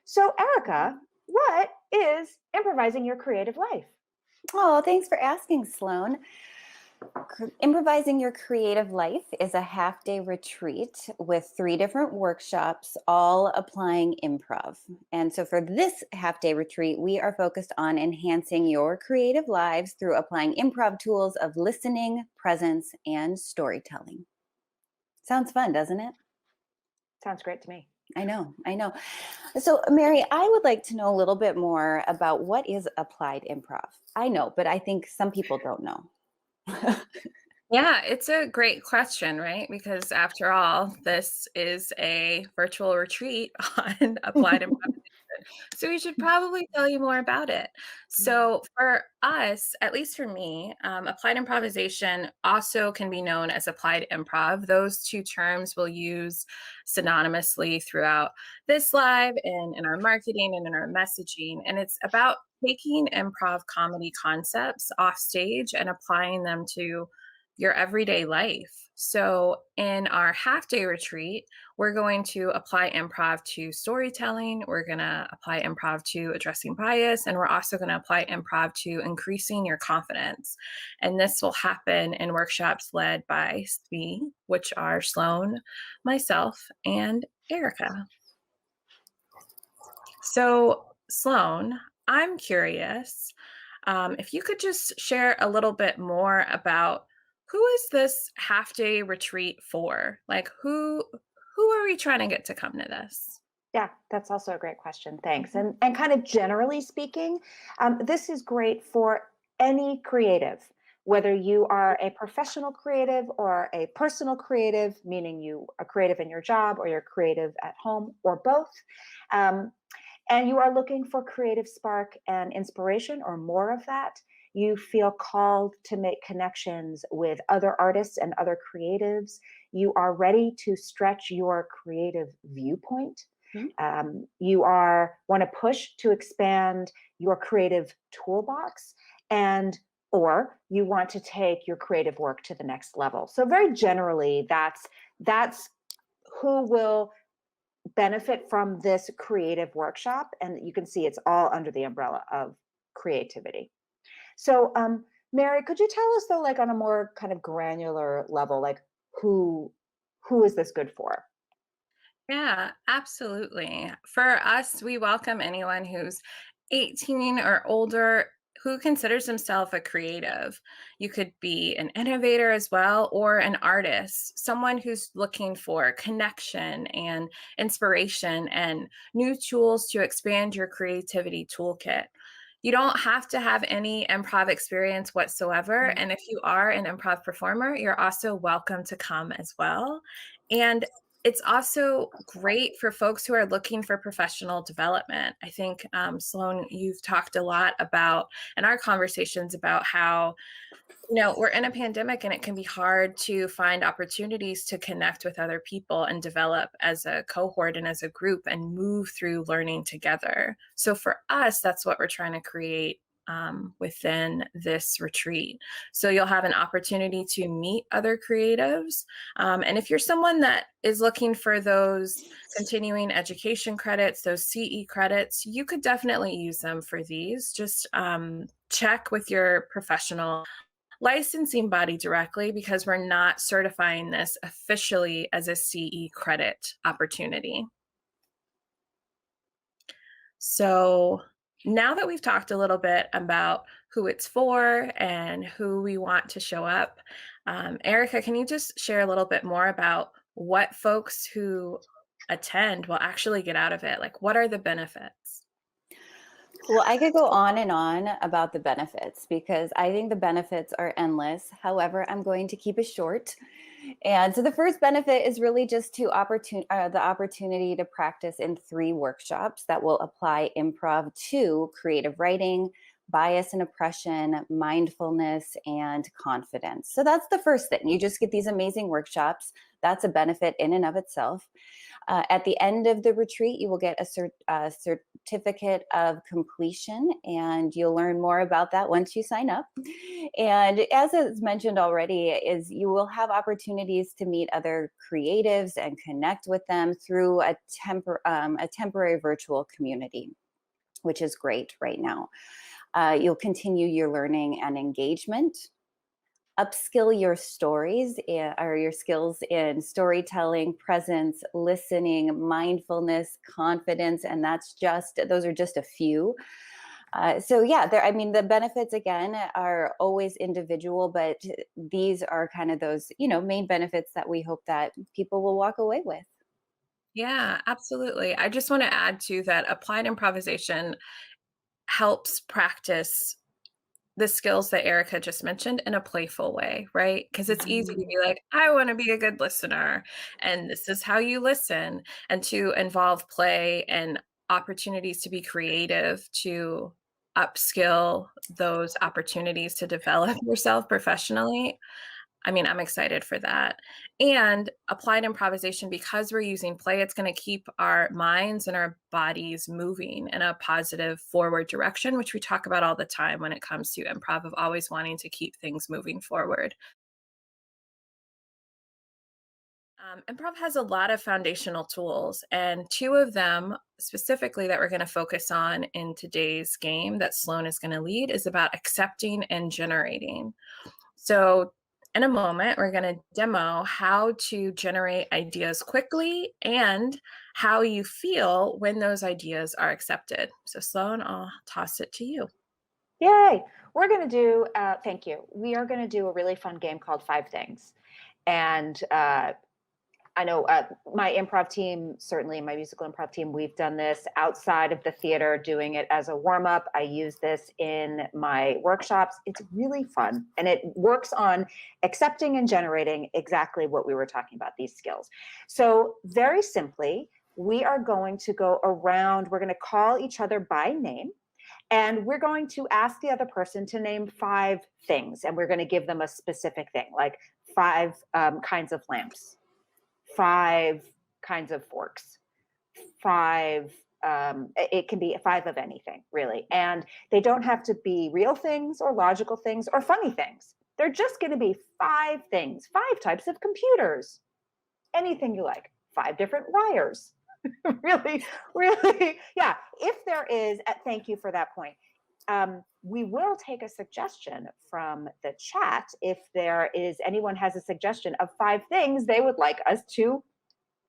So Erica, what is Improvising Your Creative Life? Oh, thanks for asking, Sloane. Improvising Your Creative Life is a half-day retreat with 3 different workshops, all applying improv. And so for this half-day retreat, we are focused on enhancing your creative lives through applying improv tools of listening, presence, and storytelling. Sounds fun, doesn't it? Sounds great to me. I know, I know. So, Mary, I would like to know a little bit more about what is applied improv. I know, but I think some people don't know. Yeah, it's a great question, right? Because after all, this is a virtual retreat on applied improvisation. So we should probably tell you more about it. So for us, at least for me, applied improvisation also can be known as applied improv. Those two terms we'll use synonymously throughout this live and in our marketing and in our messaging. And it's about taking improv comedy concepts off stage and applying them to your everyday life. So in our half day retreat, we're going to apply improv to storytelling. We're going to apply improv to addressing bias. And we're also going to apply improv to increasing your confidence. And this will happen in workshops led by SME, which are Sloane, myself, and Erica. So Sloane, I'm curious if you could just share a little bit more about who is this half day retreat for? Like who are we trying to get to come to this? Yeah, that's also a great question. Thanks. And kind of generally speaking, this is great for any creative, whether you are a professional creative or a personal creative, meaning you are creative in your job or you're creative at home or both. And you are looking for creative spark and inspiration or more of that. You feel called to make connections with other artists and other creatives. You are ready to stretch your creative viewpoint. You want to push to expand your creative toolbox, and or you want to take your creative work to the next level. So very generally, that's who will benefit from this creative workshop. And you can see it's all under the umbrella of creativity. So, Mary, could you tell us though, like on a more kind of granular level, like who is this good for? Yeah, absolutely. For us, we welcome anyone who's 18 or older who considers himself a creative. You could be an innovator as well, or an artist, someone who's looking for connection and inspiration and new tools to expand your creativity toolkit. You don't have to have any improv experience whatsoever. And if you are an improv performer, you're also welcome to come as well. And it's also great for folks who are looking for professional development. I think, Sloane, you've talked a lot about in our conversations about how, we're in a pandemic and it can be hard to find opportunities to connect with other people and develop as a cohort and as a group and move through learning together. So for us, that's what we're trying to create within this retreat. So you'll have an opportunity to meet other creatives. And if you're someone that is looking for those continuing education credits, those CE credits, you could definitely use them for these. Just check with your professional licensing body directly, because we're not certifying this officially as a CE credit opportunity. So now that we've talked a little bit about who it's for and who we want to show up, Erica, can you just share a little bit more about what folks who attend will actually get out of it? Like, what are the benefits? Well, I could go on and on about the benefits because I think the benefits are endless. However, I'm going to keep it short. And so the first benefit is really just the opportunity to practice in 3 workshops that will apply improv to creative writing, bias and oppression, mindfulness, and confidence. So that's the first thing. You just get these amazing workshops. that's a benefit in and of itself. At the end of the retreat, you will get a certificate of completion, and you'll learn more about that once you sign up. And as is mentioned already, is you will have opportunities to meet other creatives and connect with them through a temporary virtual community, which is great right now. You'll continue your learning and engagement, upskill your stories or your skills in storytelling, presence, listening, mindfulness, confidence, and those are just a few. So yeah, the benefits again are always individual, but these are kind of those, main benefits that we hope that people will walk away with. Yeah, absolutely. I just want to add to that applied improvisation helps practice the skills that Erica just mentioned in a playful way, right? Because it's easy to be like, I want to be a good listener, and this is how you listen, and to involve play and opportunities to be creative, to upskill those opportunities to develop yourself professionally. I mean, I'm excited for that. And applied improvisation, because we're using play, it's going to keep our minds and our bodies moving in a positive forward direction, which we talk about all the time when it comes to improv, of always wanting to keep things moving forward. Improv has a lot of foundational tools, and two of them specifically that we're going to focus on in today's game that Sloane is going to lead is about accepting and generating. So in a moment, we're going to demo how to generate ideas quickly and how you feel when those ideas are accepted. So Sloane, I'll toss it to you. Yay. We're going to do, thank you. We are going to do a really fun game called Five Things. And I know my improv team, certainly my musical improv team, we've done this outside of the theater, doing it as a warm-up. I use this in my workshops. It's really fun. And it works on accepting and generating exactly what we were talking about, these skills. So very simply, we are going to go around, we're going to call each other by name. And we're going to ask the other person to name 5 things. And we're going to give them a specific thing, like 5 kinds of lamps, 5 kinds of forks, 5, it can be 5 of anything, really. And they don't have to be real things or logical things or funny things. They're just going to be 5 things, 5 types of computers, anything you like, 5 different wires. Really, really, yeah. If there is, thank you for that point. We will take a suggestion from the chat if anyone has a suggestion of 5 things they would like us to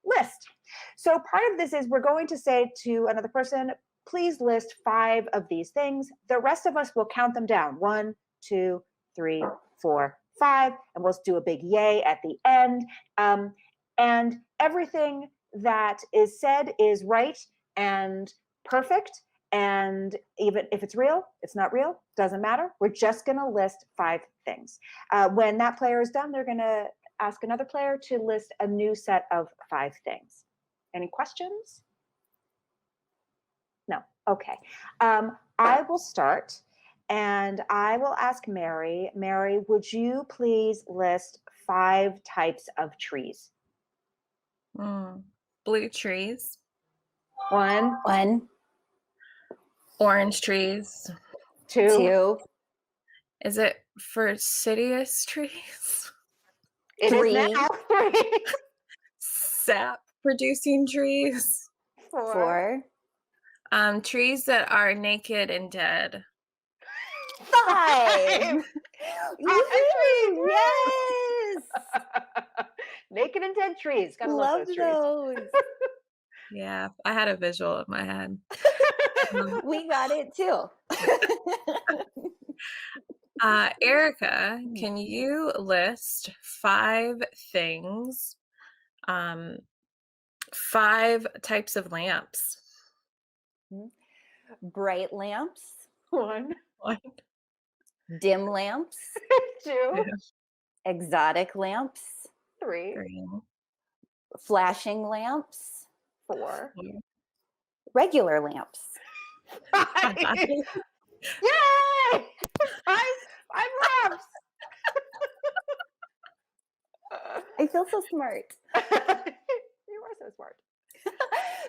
list. So part of this is we're going to say to another person, please list 5 of these things. The rest of us will count them down. 1, 2, 3, 4, 5, and we'll do a big yay at the end. And everything that is said is right and perfect. And even if it's real, it's not real, doesn't matter. We're just going to list 5 things. When that player is done, they're going to ask another player to list a new set of 5 things. Any questions? No. Okay. I will start, and I will ask Mary. Mary, would you please list 5 types of trees? Blue trees. 1. Orange trees. 2. Is it fastidious trees? It 3. is now 3. Sap producing trees. 4. Trees that are naked and dead. 5. Woohoo! Yes. Naked and dead trees. Gotta Love those trees. those. Yeah, I had a visual in my head. We got it too. Erica, can you list 5 things, 5 types of lamps? Bright lamps, 1, dim lamps, 2, exotic lamps, 3, 3, flashing lamps, 4, regular lamps. 5. Yay! 5 lamps. I feel so smart. You are so smart.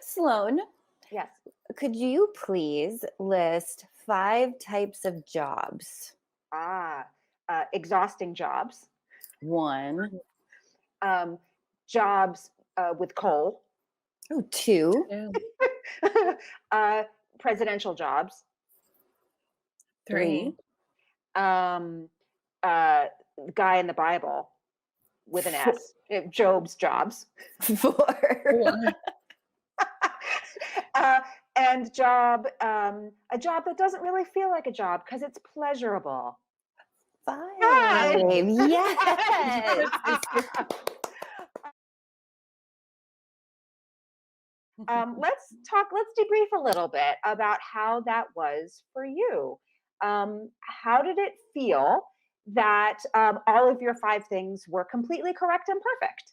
Sloane, Yes. could you please list 5 types of jobs? Exhausting jobs. 1. Jobs with coal. Oh, 2. Presidential jobs. 3. Um, uh, guy in the Bible with an S. Job's jobs. 4. 4. And a job that doesn't really feel like a job because it's pleasurable. 5. 5. Yes. Let's debrief a little bit about how that was for you. How did it feel that all of your 5 things were completely correct and perfect?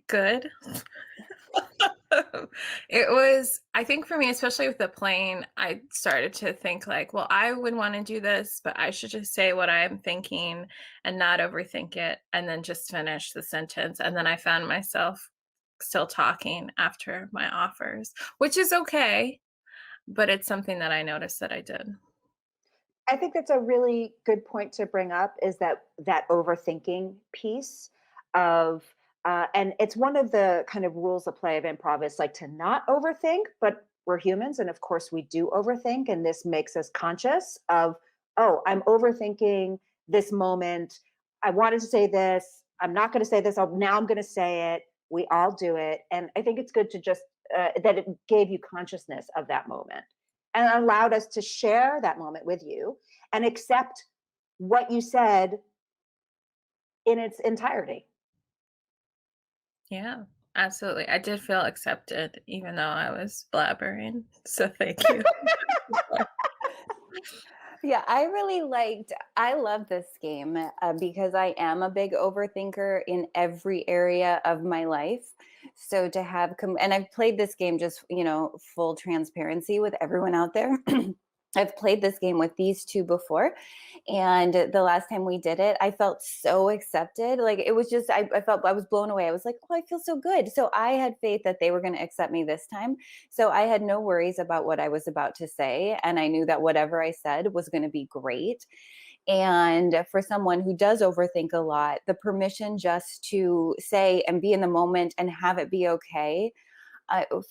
Good. It was, I think for me, especially with the plane, I started to think like, well, I would want to do this, but I should just say what I'm thinking and not overthink it and then just finish the sentence. And then I found myself still talking after my offers, which is okay, but it's something that I noticed that I did. I think that's a really good point to bring up, is that overthinking piece of and it's one of the kind of rules of play of improv, is like to not overthink, but we're humans and of course we do overthink, and this makes us conscious of, oh, I'm overthinking this moment. I wanted to say this. I'm not going to say this. Now I'm going to say it. We all do it. And I think it's good to just that it gave you consciousness of that moment and allowed us to share that moment with you and accept what you said in its entirety. Yeah, absolutely. I did feel accepted, even though I was blabbering. So thank you. Yeah, I love this game because I am a big overthinker in every area of my life. So to have, and I've played this game, just, full transparency with everyone out there. I've played this game with these 2 before. And the last time we did it, I felt so accepted. Like it was just, I felt, I was blown away. I was like, oh, I feel so good. So I had faith that they were going to accept me this time. So I had no worries about what I was about to say. And I knew that whatever I said was going to be great. And for someone who does overthink a lot, the permission just to say and be in the moment and have it be okay,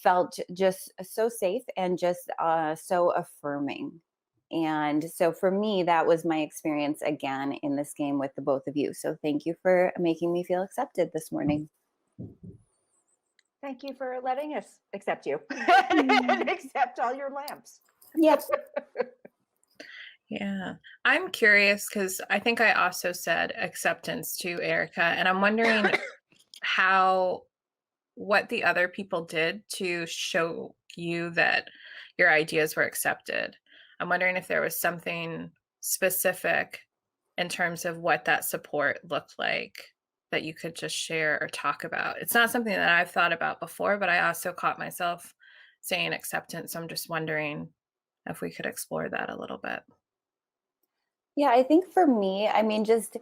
felt just so safe and just so affirming. And so for me, that was my experience again in this game with the both of you. So thank you for making me feel accepted this morning. Thank you for letting us accept you and accept all your lamps. Yep. Yeah. I'm curious because I think I also said acceptance to Erica, and I'm wondering what the other people did to show you that your ideas were accepted. I'm wondering if there was something specific in terms of what that support looked like that you could just share or talk about. It's not something that I've thought about before, but I also caught myself saying acceptance. So I'm just wondering if we could explore that a little bit. Yeah, I think for me, I mean, just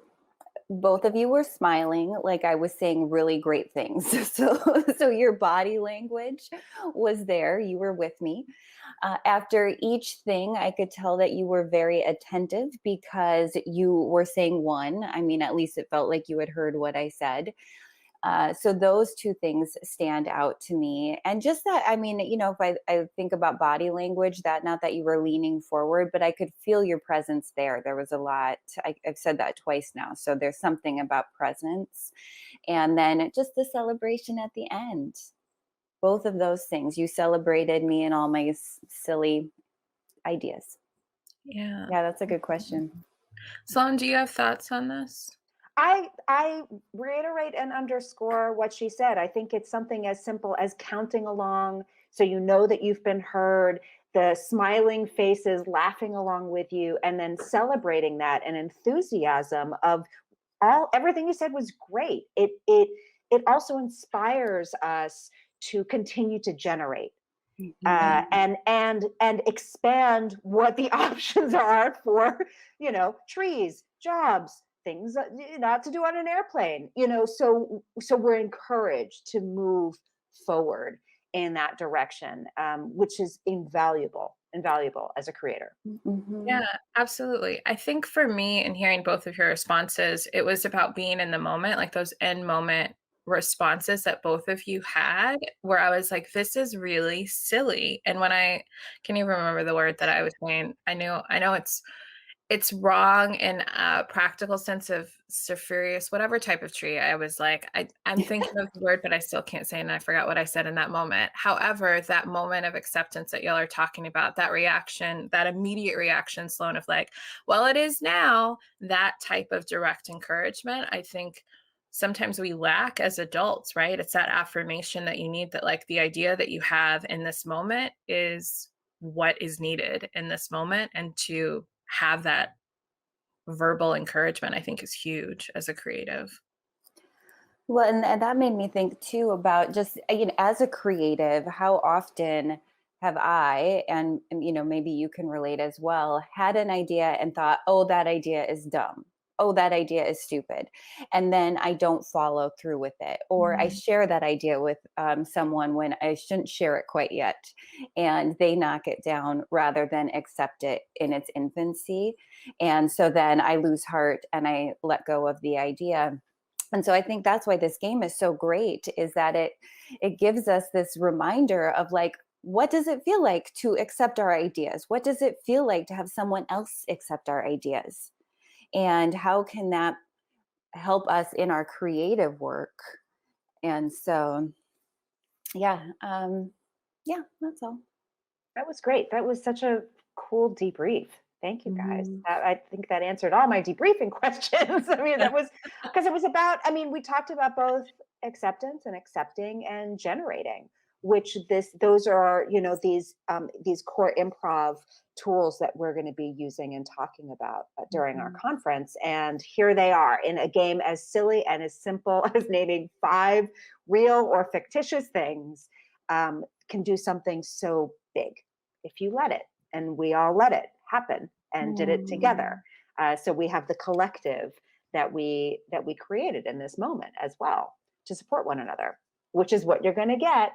both of you were smiling, like I was saying really great things. So your body language was there. You were with me. After each thing, I could tell that you were very attentive because you were saying one. I mean, at least it felt like you had heard what I said. So those 2 things stand out to me. And just that, I mean, if I think about body language, that not that you were leaning forward, but I could feel your presence there. There was a lot. I've said that twice now. So there's something about presence. And then just the celebration at the end. Both of those things. You celebrated me and all my silly ideas. Yeah. Yeah, that's a good question. Sloane, do you have thoughts on this? I reiterate and underscore what she said. I think it's something as simple as counting along so you know that you've been heard, the smiling faces laughing along with you, and then celebrating that and enthusiasm of everything you said was great. It also inspires us to continue to generate and expand what the options are for trees, jobs, things not to do on an airplane, so we're encouraged to move forward in that direction, which is invaluable as a creator. Mhm. Yeah, absolutely. I think for me, in hearing both of your responses, it was about being in the moment, like those end moment responses that both of you had, where I was like, this is really silly. And when I can even remember the word that I was saying, I know it's wrong in a practical sense of sulfurous, whatever type of tree. I was like, I'm thinking of the word, but I still can't say it, and I forgot what I said in that moment. However, that moment of acceptance that y'all are talking about, that reaction, that immediate reaction, Sloane, of like, well, it is now, that type of direct encouragement, I think sometimes we lack as adults, right? It's that affirmation that you need, that like the idea that you have in this moment is what is needed in this moment, and to have that verbal encouragement, I think, is huge as a creative. Well, and that made me think too about just, as a creative, how often have I, and maybe you can relate as well, had an idea and thought, oh, that idea is dumb. Oh, that idea is stupid. And then I don't follow through with it. Or I share that idea with someone when I shouldn't share it quite yet. And they knock it down rather than accept it in its infancy. And so then I lose heart and I let go of the idea. And so I think that's why this game is so great, is that it gives us this reminder of like, what does it feel like to accept our ideas? What does it feel like to have someone else accept our ideas? And how can that help us in our creative work? And so, yeah, that's all. That was great. That was such a cool debrief. Thank you, guys. Mhm. I think that answered all my debriefing questions. I mean, that was because it was about, I mean, we talked about both acceptance and accepting and generating, which those are, these core improv tools that we're going to be using and talking about during our conference. And here they are in a game as silly and as simple as naming 5 real or fictitious things, can do something so big if you let it. And we all let it happen and did it together. So we have the collective that we created in this moment as well to support one another, which is what you're going to get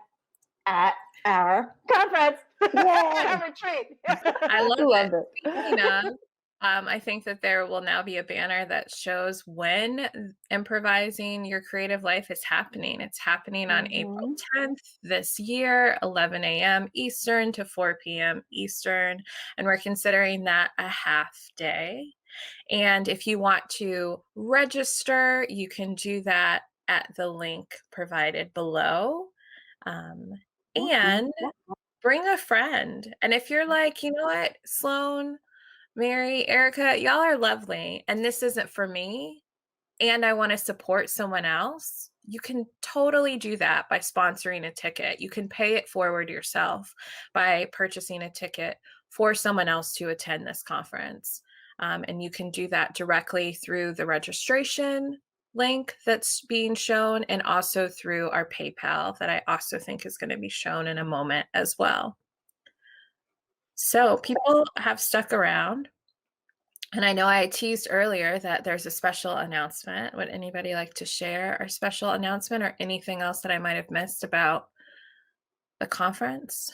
at our conference, our retreat. I love Love it. it. Speaking of, I think that there will now be a banner that shows when Improvising Your Creative Life is happening. It's happening on April 10th this year, 11 a.m. Eastern to 4 p.m. Eastern. And we're considering that a half day. And if you want to register, you can do that at the link provided below. And bring a friend. And if you're like, you know what, Sloane, Mary, Erica, y'all are lovely, and this isn't for me, and I want to support someone else, you can totally do that by sponsoring a ticket. You can pay it forward yourself by purchasing a ticket for someone else to attend this conference. And you can do that directly through the registration link that's being shown, and also through our PayPal that I also think is going to be shown in a moment as well. So people have stuck around. And I know I teased earlier that there's a special announcement. Would anybody like to share our special announcement or anything else that I might have missed about the conference?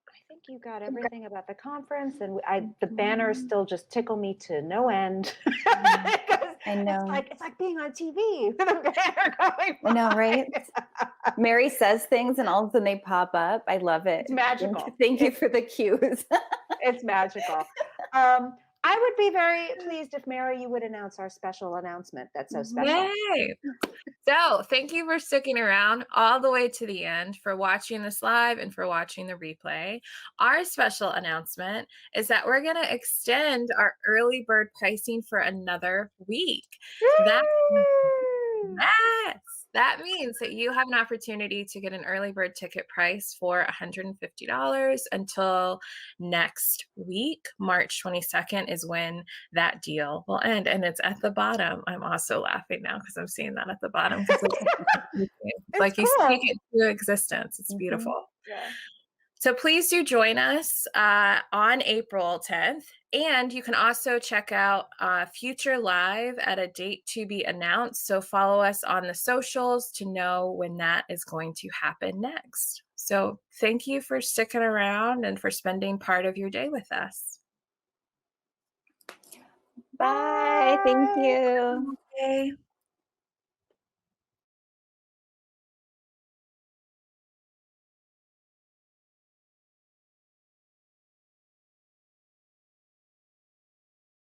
I think you got everything about the conference, and the banners still just tickle me to no end. I know. It's like being on TV with a banner going by. I know, right? Mary says things and all of a sudden they pop up. I love it. It's magical. Thank you for the cues. It's magical. I would be very pleased if, Mary, you would announce our special announcement. That's so special. Yay! So thank you for sticking around all the way to the end, for watching this live and for watching the replay. Our special announcement is that we're going to extend our early bird pricing for another week. That means that you have an opportunity to get an early bird ticket price for $150 until next week. March 22nd is when that deal will end. And it's at the bottom. I'm also laughing now because I'm seeing that at the bottom. It's like you speak it into existence. It's beautiful. Yeah. So please do join us on April 10th. And you can also check out future live at a date to be announced. So follow us on the socials to know when that is going to happen next. So thank you for sticking around and for spending part of your day with us. Bye. Thank you. Okay.